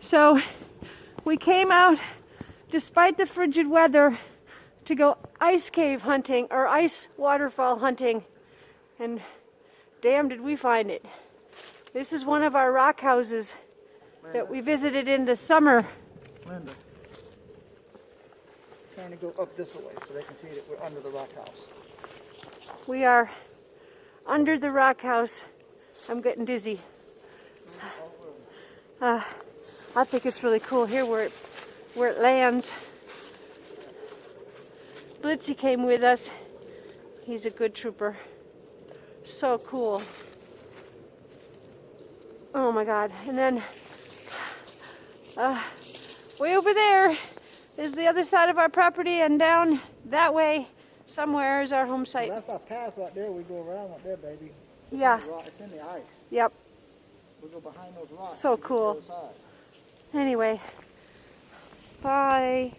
So we came out despite the frigid weather to go ice cave hunting or ice waterfall hunting, and damn did we find it. This is one of our rock houses that we visited in the summer. Linda, trying to go up this way so they can see that we're under the rock house. We are under the rock house. I'm getting dizzy. I think it's really cool here where it lands. Blitzy came with us. He's a good trooper. So cool. Oh my God. And then way over there is the other side of our property, and down that way somewhere is our home site. Well, that's our path right there. We go around right there, baby. Yeah. It's in the ice. Yep. We go behind those rocks. So cool. Anyway, bye.